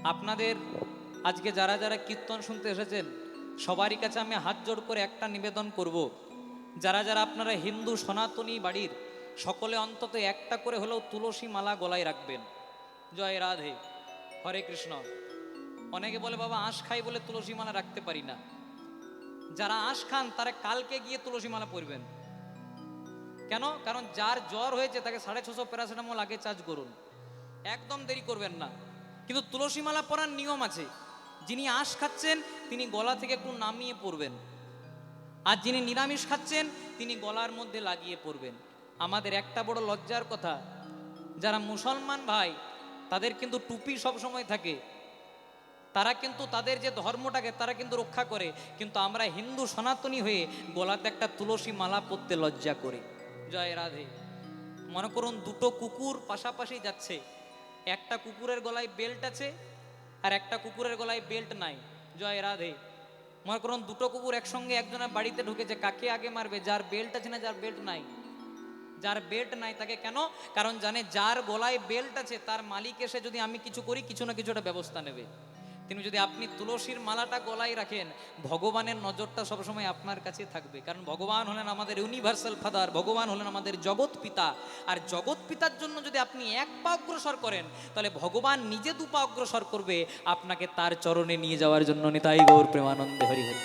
আপনাদের আজকে যারা যারা কীর্তন শুনতে এসেছেন সবারই কাছে আমি হাত জোড় করে একটা নিবেদন করব, যারা যারা আপনারা হিন্দু সনাতনী বাড়ির সকলে অন্তত একটা করে হলেও তুলসী মালা গলায় রাখবেন। জয় রাধে, হরে কৃষ্ণ। অনেকে বলে বাবা আঁশ খাই বলে তুলসী মালা রাখতে পারি না। যারা আঁশ খান তারা কালকে গিয়ে তুলসী মালা পরবেন। কেন? কারণ যার জ্বর হয়েছে তাকে 650 প্যারাসিটামল আগে চার্জ করুন, একদম দেরি করবেন না। কিন্তু তুলসী মালা পরার নিয়ম আছে। যিনি আঁশ খাচ্ছেন তিনি গলা থেকে একটু নামিয়ে পড়বেন, আর যিনি নিরামিষ খাচ্ছেন তিনি গলার মধ্যে লাগিয়ে পড়বেন। আমাদের একটা বড় লজ্জার কথা, যারা মুসলমান ভাই তাদের কিন্তু টুপি সব সময় থাকে, তারা কিন্তু তাদের যে ধর্মটাকে তারা কিন্তু রক্ষা করে, কিন্তু আমরা হিন্দু সনাতনী হয়ে গলাতে একটা তুলসী মালা পরতে লজ্জা করি। জয় রাধে। মনে করুন দুটো কুকুর পাশাপাশি যাচ্ছে, একটা কুকুরের গলায় বেল্ট আছে আর একটা কুকুরের গলায় বেল্ট নাই। জয় রাধে। মনে করুন দুটো কুকুর একসঙ্গে একজনের বাড়িতে ঢুকেছে, কাকে আগে মারবে? যার বেল্ট আছে না যার বেল্ট নাই? যার বেল্ট নাই তাকে। কেন? কারণ জানে যার গলায় বেল্ট আছে তার মালিক এসে যদি আমি কিছু করি কিছু না কিছু একটা ব্যবস্থা নেবে। তিনি যদি আপনি তুলসীর মালাটা গলায় রাখেন, ভগবানের নজরটা সবসময় আপনার কাছে থাকবে। কারণ ভগবান হলেন আমাদের ইউনিভার্সাল ফাদার, ভগবান হলেন আমাদের জগৎ পিতা। আর জগৎ পিতার জন্য যদি আপনি এক পা অগ্রসর করেন তাহলে ভগবান নিজে দু পা অগ্রসর করবে আপনাকে তার চরণে নিয়ে যাওয়ার জন্য। নিতাই গৌর প্রেমানন্দে হরি হরি।